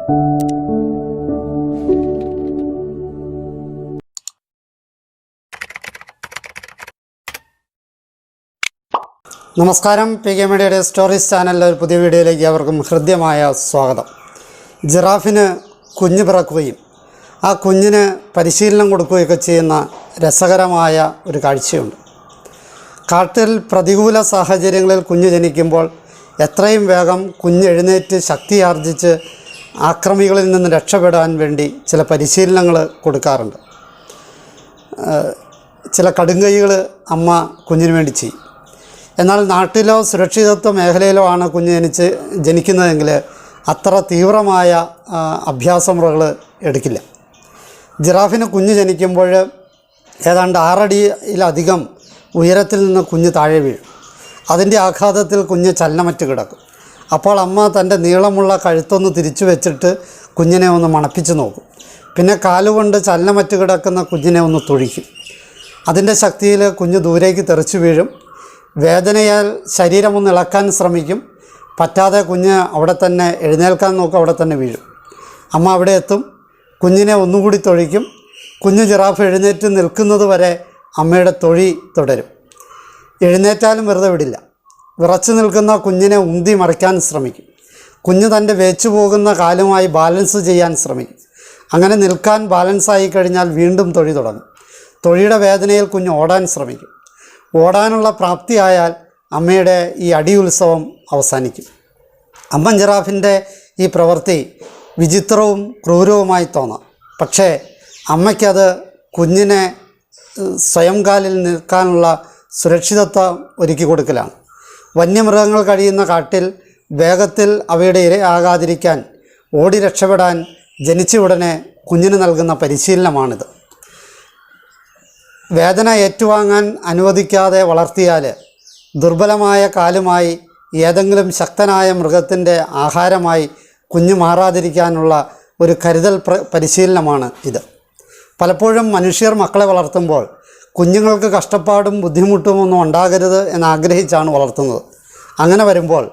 നമസ്കാരം. P K മീഡിയയുടെ stories ചാനലിലെ ഒരു പുതിയ വീഡിയോയിലേക്ക് അവർക്കും ഹൃദ്യമായ സ്വാഗതം. ജിറാഫിന് കുഞ്ഞ് പിറക്കുകയും ആ കുഞ്ഞിന് പരിശീലനം കൊടുക്കുകയൊക്കെ ചെയ്യുന്ന രസകരമായ ഒരു കാഴ്ചയുണ്ട്. കാട്ടിൽ പ്രതികൂല സാഹചര്യങ്ങളിൽ കുഞ്ഞ് ജനിക്കുമ്പോൾ എത്രയും വേഗം കുഞ്ഞ് എഴുന്നേറ്റ് ശക്തിയാർജിച്ച് ആക്രമികളിൽ നിന്ന് രക്ഷപ്പെടാൻ വേണ്ടി ചില പരിശീലനങ്ങൾ കൊടുക്കാറുണ്ട്. ചില കടുങ്കൈകൾ അമ്മ കുഞ്ഞിന് വേണ്ടി ചെയ്യും. എന്നാൽ നാട്ടിലോ സുരക്ഷിതത്വ മേഖലയിലോ ആണ് കുഞ്ഞ് ജനിക്കുന്നതെങ്കിൽ അത്ര തീവ്രമായ അഭ്യാസമുറകൾ എടുക്കില്ല. ജിറാഫിന് കുഞ്ഞ് ജനിക്കുമ്പോൾ ഏതാണ്ട് 6 അടിയിലധികം ഉയരത്തിൽ നിന്ന് കുഞ്ഞ് താഴെ വീഴും. അതിൻ്റെ ആഘാതത്തിൽ കുഞ്ഞ് ചലനമറ്റ് കിടക്കും. അപ്പോൾ അമ്മ തൻ്റെ നീളമുള്ള കഴുത്തൊന്ന് തിരിച്ചു വെച്ചിട്ട് കുഞ്ഞിനെ ഒന്ന് മണപ്പിച്ച് നോക്കും. പിന്നെ കാലുകൊണ്ട് ചലനമറ്റ് കിടക്കുന്ന കുഞ്ഞിനെ ഒന്ന് തൊഴിക്കും. അതിൻ്റെ ശക്തിയിൽ കുഞ്ഞ് ദൂരേക്ക് തെറിച്ചു വീഴും. വേദനയാൽ ശരീരമൊന്ന് ഇളക്കാൻ ശ്രമിക്കും. പറ്റാതെ കുഞ്ഞ് അവിടെ തന്നെ എഴുന്നേൽക്കാൻ നോക്കും, അവിടെ തന്നെ വീഴും. അമ്മ അവിടെ എത്തും, കുഞ്ഞിനെ ഒന്നുകൂടി തൊഴിക്കും. കുഞ്ഞ് ജിറാഫ് എഴുന്നേറ്റ് നിൽക്കുന്നത് വരെ അമ്മയുടെ തൊഴി തുടരും. എഴുന്നേറ്റാലും വെറുതെ വിടില്ല. വിറച്ചു നിൽക്കുന്ന കുഞ്ഞിനെ ഉന്തി മറിക്കാൻ ശ്രമിക്കും. കുഞ്ഞ് തൻ്റെ വേച്ചു പോകുന്ന കാലുമായി ബാലൻസ് ചെയ്യാൻ ശ്രമിക്കും. അങ്ങനെ നിൽക്കാൻ ബാലൻസായി കഴിഞ്ഞാൽ വീണ്ടും തൊഴി തുടങ്ങും. തൊഴിയുടെ വേദനയിൽ കുഞ്ഞ് ഓടാൻ ശ്രമിക്കും. ഓടാനുള്ള പ്രാപ്തിയായാൽ അമ്മയുടെ ഈ അടി ഉത്സവം അവസാനിക്കും. അമ്മൻ ജിറാഫിൻ്റെ ഈ പ്രവൃത്തി വിചിത്രവും ക്രൂരവുമായി തോന്നാം. പക്ഷേ അമ്മയ്ക്കത് കുഞ്ഞിനെ സ്വയം കാലിൽ നിൽക്കാനുള്ള സുരക്ഷിതത്വം ഒരുക്കി കൊടുക്കലാണ്. വന്യമൃഗങ്ങൾ കഴിയുന്ന കാട്ടിൽ വേഗത്തിൽ അവയുടെ ഇരയാകാതിരിക്കാൻ ഓടി രക്ഷപ്പെടാൻ ജനിച്ച ഉടനെ കുഞ്ഞിന് നൽകുന്ന പരിശീലനമാണിത്. വേദന ഏറ്റുവാങ്ങാൻ അനുവദിക്കാതെ വളർത്തിയാൽ ദുർബലമായ കാലുമായി ഏതെങ്കിലും ശക്തനായ മൃഗത്തിൻ്റെ ആഹാരമായി കുഞ്ഞ് മാറാതിരിക്കാനുള്ള ഒരു കരുതൽ പരിശീലനമാണ് ഇത്. പലപ്പോഴും മനുഷ്യർ മക്കളെ വളർത്തുമ്പോൾ കുഞ്ഞുങ്ങൾക്ക് കഷ്ടപ്പാടും ബുദ്ധിമുട്ടും ഒന്നും ഉണ്ടാകരുത് എന്നാഗ്രഹിച്ചാണ് വളർത്തുന്നത്. അങ്ങനെ വരുമ്പോൾ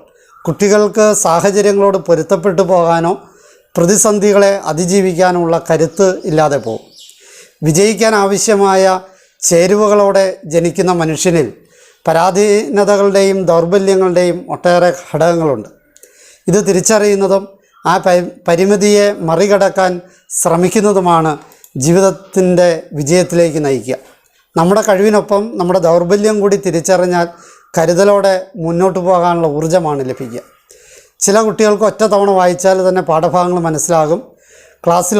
കുട്ടികൾക്ക് സാഹചര്യങ്ങളോട് പൊരുത്തപ്പെട്ടു പോകാനോ പ്രതിസന്ധികളെ അതിജീവിക്കാനുള്ള കരുത്ത് ഇല്ലാതെ പോകും. വിജയിക്കാൻ ആവശ്യമായ ചേരുവകളോടെ ജനിക്കുന്ന മനുഷ്യനിൽ പരാധീനതകളുടെയും ദൗർബല്യങ്ങളുടെയും ഒട്ടേറെ ഘടകങ്ങളുണ്ട്. ഇത് തിരിച്ചറിയുന്നതും ആ പരിമിതിയെ മറികടക്കാൻ ശ്രമിക്കുന്നതുമാണ് ജീവിതത്തിൻ്റെ വിജയത്തിലേക്ക് നയിക്കുക. നമ്മുടെ കഴിവിനൊപ്പം നമ്മുടെ ദൗർബല്യം കൂടി തിരിച്ചറിഞ്ഞാൽ കരുതലോടെ മുന്നോട്ട് പോകാനുള്ള ഊർജ്ജമാണ് ലഭിക്കുക. ചില കുട്ടികൾക്ക് ഒറ്റ തവണ വായിച്ചാൽ തന്നെ പാഠഭാഗങ്ങൾ മനസ്സിലാകും. ക്ലാസ്സിൽ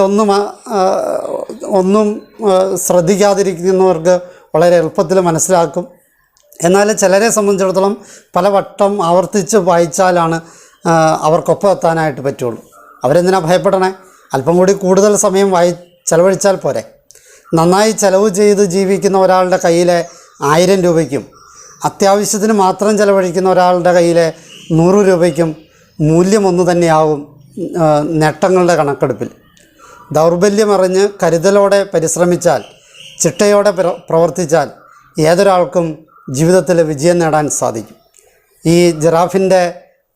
ഒന്നും ശ്രദ്ധിക്കാതിരിക്കുന്നവർക്ക് വളരെ എളുപ്പത്തിൽ മനസ്സിലാക്കും. എന്നാൽ ചിലരെ സംബന്ധിച്ചിടത്തോളം പലവട്ടം ആവർത്തിച്ച് വായിച്ചാലാണ് അവർക്കൊപ്പം എത്താനായിട്ട് പറ്റുള്ളൂ. അവരെന്തിനാ ഭയപ്പെടണേ? അല്പം കൂടി കൂടുതൽ സമയം ചെലവഴിച്ചാൽ പോരെ. നന്നായി ചെലവ് ചെയ്ത് ജീവിക്കുന്ന ഒരാളുടെ കയ്യിലെ 1000 രൂപയ്ക്കും അത്യാവശ്യത്തിന് മാത്രം ചെലവഴിക്കുന്ന ഒരാളുടെ കയ്യിലെ 100 രൂപയ്ക്കും മൂല്യം ഒന്നു തന്നെയാവും നേട്ടങ്ങളുടെ കണക്കെടുപ്പിൽ. ദൗർബല്യമറിഞ്ഞ് കരുതലോടെ പരിശ്രമിച്ചാൽ, ചിട്ടയോടെ പ്രവർത്തിച്ചാൽ ഏതൊരാൾക്കും ജീവിതത്തിൽ വിജയം നേടാൻ സാധിക്കും. ഈ ജിറാഫിൻ്റെ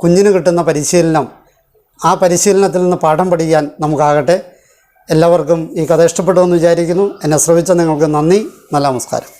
കുഞ്ഞിന് കിട്ടുന്ന പരിശീലനം, ആ പരിശീലനത്തിൽ നിന്ന് പാഠം പഠിക്കാൻ നമുക്കാകട്ടെ. എല്ലാവർക്കും ഈ കഥ ഇഷ്ടപ്പെട്ടു എന്ന് വിചാരിക്കുന്നു. എന്നെ ശ്രവിച്ച നിങ്ങൾക്ക് നന്ദി. നല്ല നമസ്കാരം.